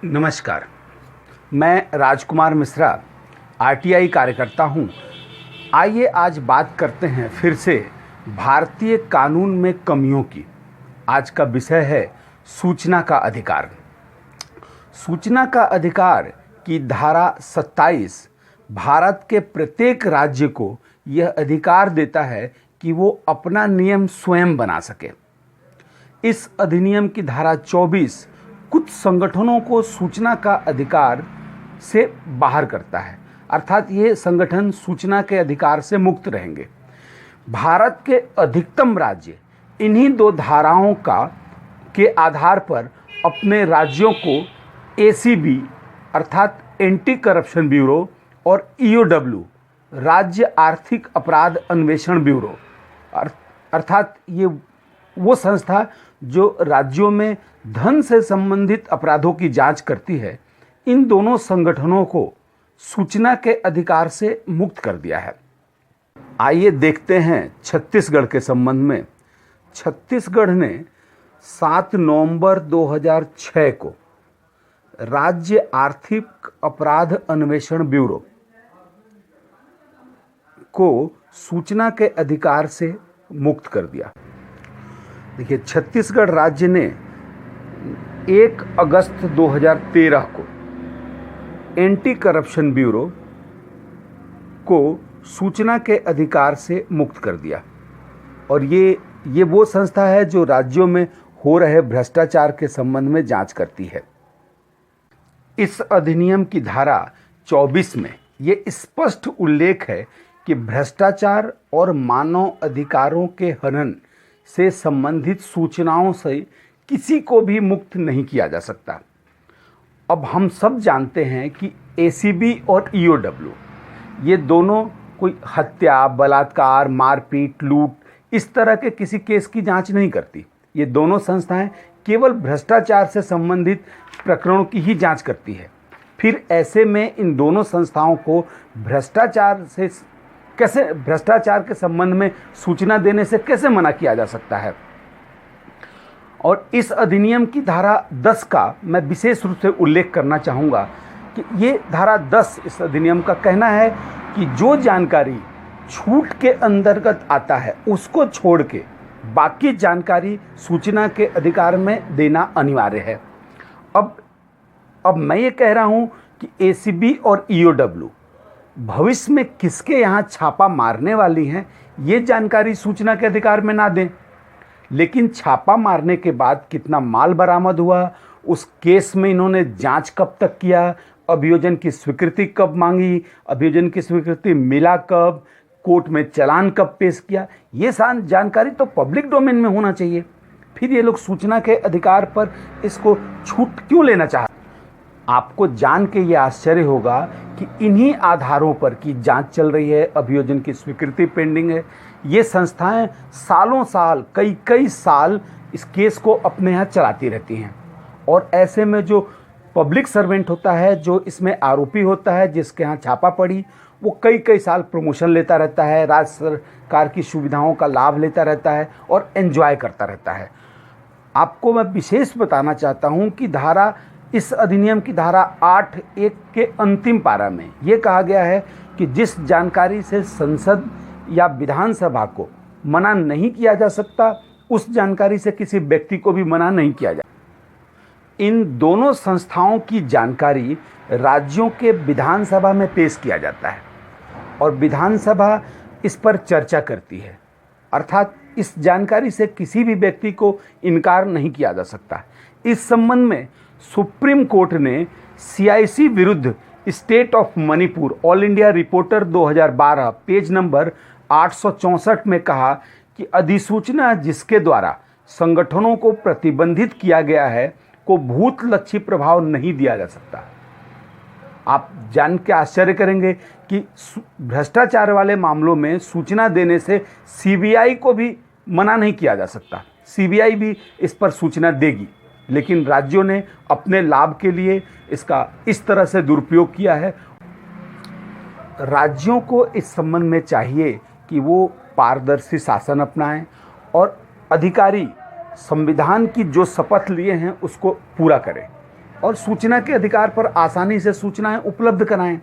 नमस्कार। मैं राजकुमार मिश्रा, आरटीआई कार्यकर्ता हूं। आइए आज बात करते हैं फिर से भारतीय कानून में कमियों की। आज का विषय है सूचना का अधिकार। सूचना का अधिकार की धारा 27 भारत के प्रत्येक राज्य को यह अधिकार देता है कि वो अपना नियम स्वयं बना सके। इस अधिनियम की धारा 24 कुछ संगठनों को सूचना का अधिकार से बाहर करता है, अर्थात ये संगठन सूचना के अधिकार से मुक्त रहेंगे। भारत के अधिकतम राज्य इन्हीं दो धाराओं के आधार पर अपने राज्यों को एसीबी अर्थात एंटी करप्शन ब्यूरो और ईओडब्ल्यू राज्य आर्थिक अपराध अन्वेषण ब्यूरो अर्थात ये वो संस्था जो राज्यों में धन से संबंधित अपराधों की जांच करती है, इन दोनों संगठनों को सूचना के अधिकार से मुक्त कर दिया है। आइए देखते हैं छत्तीसगढ़ के संबंध में। छत्तीसगढ़ ने 7 नवंबर 2006 को राज्य आर्थिक अपराध अन्वेषण ब्यूरो को सूचना के अधिकार से मुक्त कर दिया। देखिए, छत्तीसगढ़ राज्य ने 1 अगस्त 2013 को एंटी करप्शन ब्यूरो को सूचना के अधिकार से मुक्त कर दिया और ये वो संस्था है जो राज्यों में हो रहे भ्रष्टाचार के संबंध में जांच करती है। इस अधिनियम की धारा 24 में ये स्पष्ट उल्लेख है कि भ्रष्टाचार और मानव अधिकारों के हनन से संबंधित सूचनाओं से किसी को भी मुक्त नहीं किया जा सकता। अब हम सब जानते हैं कि एसीबी और ईओडब्ल्यू ये दोनों कोई हत्या, बलात्कार, मारपीट, लूट इस तरह के किसी केस की जांच नहीं करती। ये दोनों संस्थाएं केवल भ्रष्टाचार से संबंधित प्रकरणों की ही जांच करती है। फिर ऐसे में इन दोनों संस्थाओं को भ्रष्टाचार के संबंध में सूचना देने से कैसे मना किया जा सकता है। और इस अधिनियम की धारा 10 का मैं विशेष रूप से उल्लेख करना चाहूँगा कि ये धारा 10 इस अधिनियम का कहना है कि जो जानकारी छूट के अंतर्गत आता है उसको छोड़ के बाकी जानकारी सूचना के अधिकार में देना अनिवार्य है। अब मैं ये कह रहा हूँ कि एसीबी और ईओडब्ल्यू भविष्य में किसके यहाँ छापा मारने वाली हैं ये जानकारी सूचना के अधिकार में ना दें, लेकिन छापा मारने के बाद कितना माल बरामद हुआ, उस केस में इन्होंने जांच कब तक किया, अभियोजन की स्वीकृति कब मांगी, अभियोजन की स्वीकृति मिला कब, कोर्ट में चालान कब पेश किया, ये सारी जानकारी तो पब्लिक डोमेन में होना चाहिए। फिर ये लोग सूचना के अधिकार पर इसको छूट क्यों लेना चाहते? आपको जान के ये आश्चर्य होगा कि इन्हीं आधारों पर की जांच चल रही है, अभियोजन की स्वीकृति पेंडिंग है। ये संस्थाएं सालों साल कई साल इस केस को अपने यहाँ चलाती रहती हैं और ऐसे में जो पब्लिक सर्वेंट होता है, जो इसमें आरोपी होता है, जिसके यहाँ छापा पड़ी, वो कई साल प्रमोशन लेता रहता है, राज्य सरकार की सुविधाओं का लाभ लेता रहता है और एंजॉय करता रहता है। आपको मैं विशेष बताना चाहता हूँ कि इस अधिनियम की धारा 8(1) के अंतिम पारा में ये कहा गया है कि जिस जानकारी से संसद या विधानसभा को मना नहीं किया जा सकता, उस जानकारी से किसी व्यक्ति को भी मना नहीं किया जा। इन दोनों संस्थाओं की जानकारी राज्यों के विधानसभा में पेश किया जाता है और विधानसभा इस पर चर्चा करती है, अर्थात इस जानकारी से किसी भी व्यक्ति को इनकार नहीं किया जा सकता। इस संबंध में सुप्रीम कोर्ट ने सीआईसी विरुद्ध state of Manipur all India reporter 2012 page number 864 में कहा कि अधिसूचना जिसके द्वारा संगठनों को प्रतिबंधित किया गया है को भूतलक्षी प्रभाव नहीं दिया जा सकता। आप जान के आश्चर्य करेंगे कि भ्रष्टाचार वाले मामलों में सूचना देने से सीबीआई को भी मना नहीं किया जा सकता। सीबीआई भी इस पर सूचना देगी, लेकिन राज्यों ने अपने लाभ के लिए इसका इस तरह से दुरुपयोग किया है। राज्यों को इस संबंध में चाहिए कि वो पारदर्शी शासन अपनाएं और अधिकारी संविधान की जो शपथ लिए हैं उसको पूरा करें। और सूचना के अधिकार पर आसानी से सूचनाएं उपलब्ध कराएं।